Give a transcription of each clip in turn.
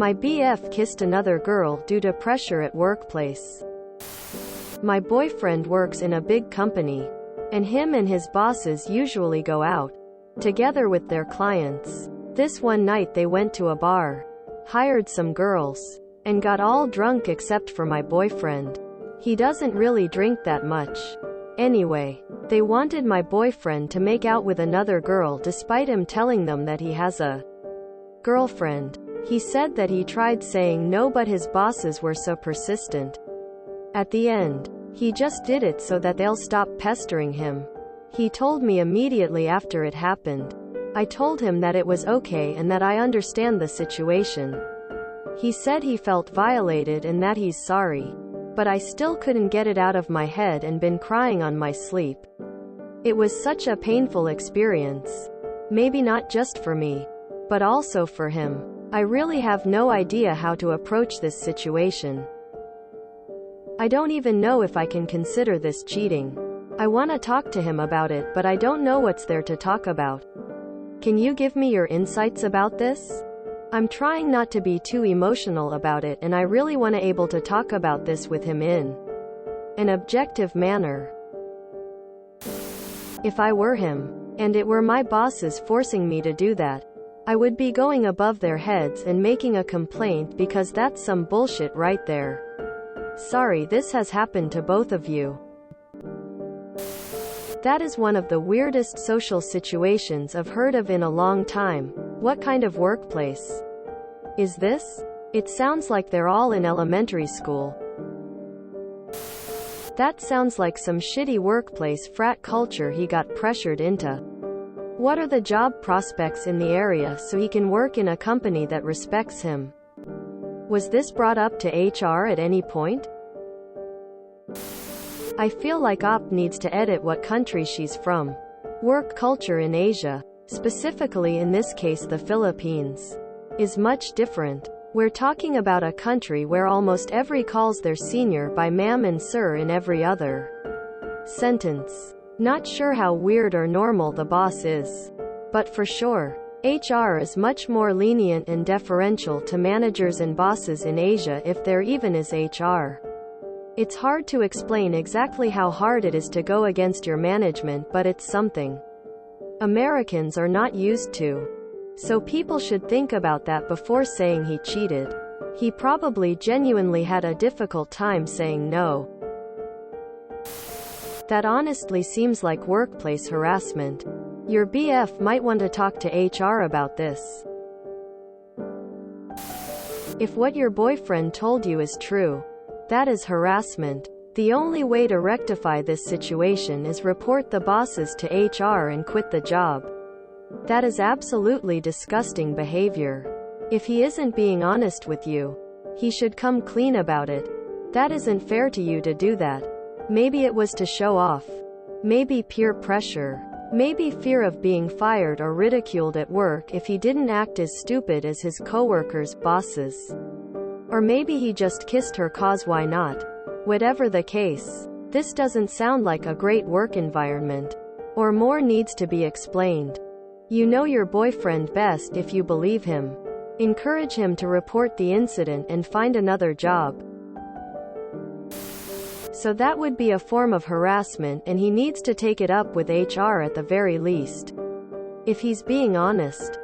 My BF kissed another girl due to pressure at workplace. My boyfriend works in a big company, and him and his bosses usually go out together with their clients. This one night they went to a bar, hired some girls, and got all drunk except for my boyfriend. He doesn't really drink that much. Anyway, they wanted my boyfriend to make out with another girl despite him telling them that he has a girlfriend. He said that he tried saying no, but his bosses were so persistent. At the end, he just did it so that they'll stop pestering him. He told me immediately after it happened. I told him that it was okay and that I understand the situation. He said he felt violated and that he's sorry. But I still couldn't get it out of my head and been crying on my sleep. It was such a painful experience. Maybe not just for me, but also for him. I really have no idea how to approach this situation. I don't even know if I can consider this cheating. I want to talk to him about it, but I don't know what's there to talk about. Can you give me your insights about this? I'm trying not to be too emotional about it, and I really want to able to talk about this with him in an objective manner. If I were him, and it were my bosses forcing me to do that, I would be going above their heads and making a complaint, because that's some bullshit right there. Sorry this has happened to both of you. That is one of the weirdest social situations I've heard of in a long time. What kind of workplace is this? It sounds like they're all in elementary school. That sounds like some shitty workplace frat culture he got pressured into. What are the job prospects in the area so he can work in a company that respects him? Was this brought up to HR at any point? I feel like OP needs to edit what country she's from. Work culture in Asia, specifically in this case the Philippines, is much different. We're talking about a country where almost every calls their senior by ma'am and sir in every other sentence. Not sure how weird or normal the boss is, but for sure, HR is much more lenient and deferential to managers and bosses in Asia, if there even is HR. It's hard to explain exactly how hard it is to go against your management, but it's something Americans are not used to. So people should think about that before saying he cheated. He probably genuinely had a difficult time saying no. That honestly seems like workplace harassment. Your BF might want to talk to HR about this. If what your boyfriend told you is true, that is harassment. The only way to rectify this situation is report the bosses to HR and quit the job. That is absolutely disgusting behavior. If he isn't being honest with you, he should come clean about it. That isn't fair to you to do that. Maybe it was to show off. Maybe peer pressure. Maybe fear of being fired or ridiculed at work if he didn't act as stupid as his coworkers' bosses. Or maybe he just kissed her cause why not? Whatever the case, this doesn't sound like a great work environment. Or more needs to be explained. You know your boyfriend best if you believe him. Encourage him to report the incident and find another job. So that would be a form of harassment, and he needs to take it up with HR at the very least. If he's being honest.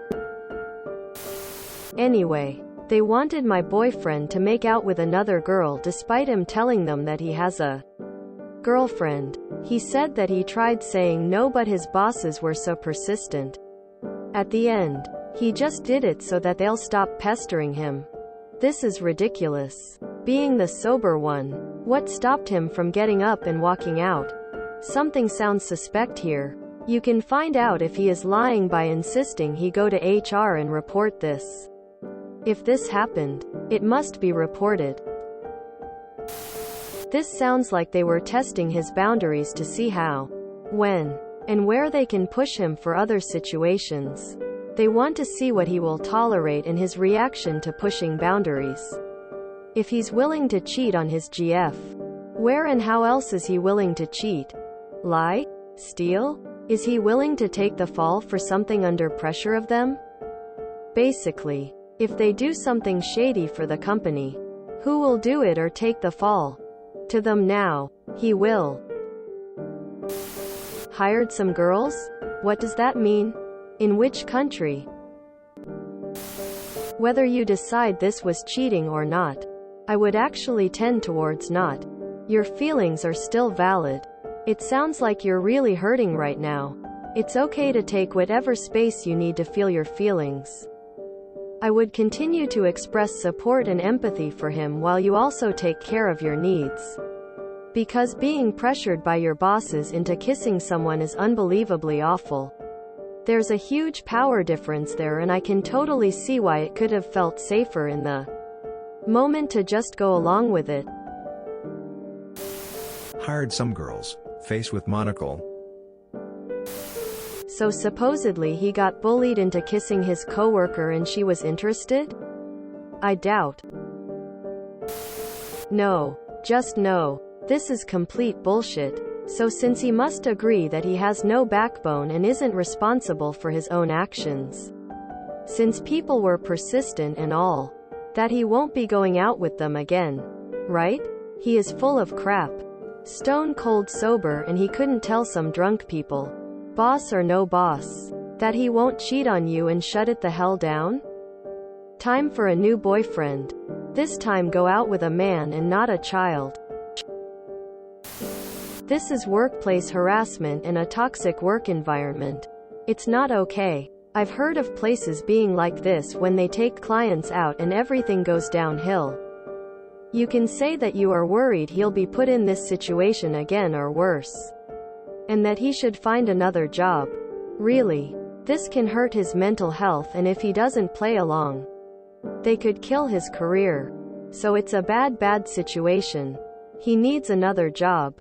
Anyway, they wanted my boyfriend to make out with another girl despite him telling them that he has a girlfriend. He said that he tried saying no, but his bosses were so persistent. At the end, he just did it so that they'll stop pestering him. This is ridiculous. Being the sober one, what stopped him from getting up and walking out? Something sounds suspect here. You can find out if he is lying by insisting he go to HR and report this. If this happened, it must be reported. This sounds like they were testing his boundaries to see how, when, and where they can push him for other situations. They want to see what he will tolerate and his reaction to pushing boundaries. If he's willing to cheat on his GF, where and how else is he willing to cheat? Lie? Steal? Is he willing to take the fall for something under pressure of them? Basically, If they do something shady for the company, who will do it or take the fall? To them now. He will. Hired some girls? What does that mean? In which country? Whether you decide this was cheating or not, I would actually tend towards not. Your feelings are still valid. It sounds like you're really hurting right now. It's okay to take whatever space you need to feel your feelings. I would continue to express support and empathy for him while you also take care of your needs. Because being pressured by your bosses into kissing someone is unbelievably awful. There's a huge power difference there, and I can totally see why it could have felt safer in the moment to just go along with it. Hired some girls. Face with monocle. So supposedly he got bullied into kissing his coworker and she was interested? I doubt. No. Just no. This is complete bullshit. So since he must agree that he has no backbone and isn't responsible for his own actions, since people were persistent and all, that he won't be going out with them again, right? He is full of crap. Stone cold sober, and he couldn't tell some drunk people, boss or no boss, that he won't cheat on you and shut it the hell down? Time for a new boyfriend. This time go out with a man and not a child. This is workplace harassment and a toxic work environment. It's not okay. I've heard of places being like this when they take clients out and everything goes downhill. You can say that you are worried he'll be put in this situation again or worse, and that he should find another job. Really. This can hurt his mental health, and if he doesn't play along, they could kill his career. So it's a bad situation. He needs another job.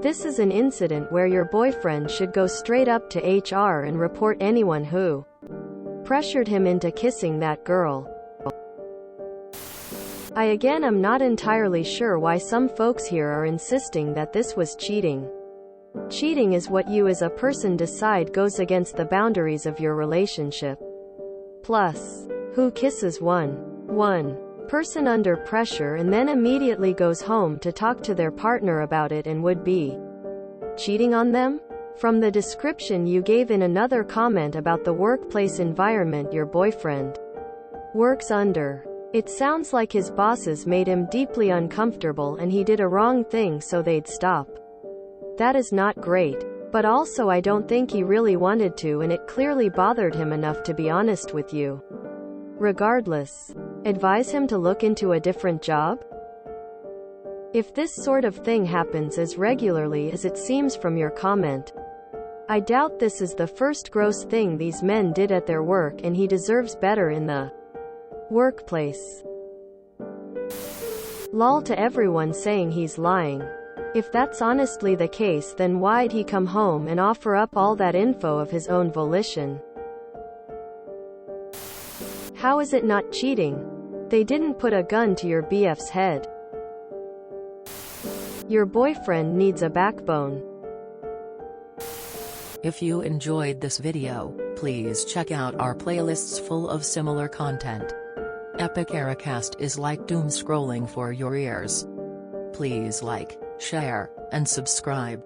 This is an incident where your boyfriend should go straight up to HR and report anyone who pressured him into kissing that girl. I again am not entirely sure why some folks here are insisting that this was cheating. Cheating is what you as a person decide goes against the boundaries of your relationship. Plus, who kisses one person under pressure and then immediately goes home to talk to their partner about it and would be cheating on them? From the description you gave in another comment about the workplace environment your boyfriend works under, it sounds like his bosses made him deeply uncomfortable and he did a wrong thing so they'd stop. That is not great. But also I don't think he really wanted to, and it clearly bothered him enough to be honest with you. Regardless, advise him to look into a different job? If this sort of thing happens as regularly as it seems from your comment, I doubt this is the first gross thing these men did at their work, and he deserves better in the workplace. Lol to everyone saying he's lying. If that's honestly the case, then why'd he come home and offer up all that info of his own volition? How is it not cheating? They didn't put a gun to your BF's head. Your boyfriend needs a backbone. If you enjoyed this video, please check out our playlists full of similar content. Epic Ericast is like doom scrolling for your ears. Please like, share, and subscribe.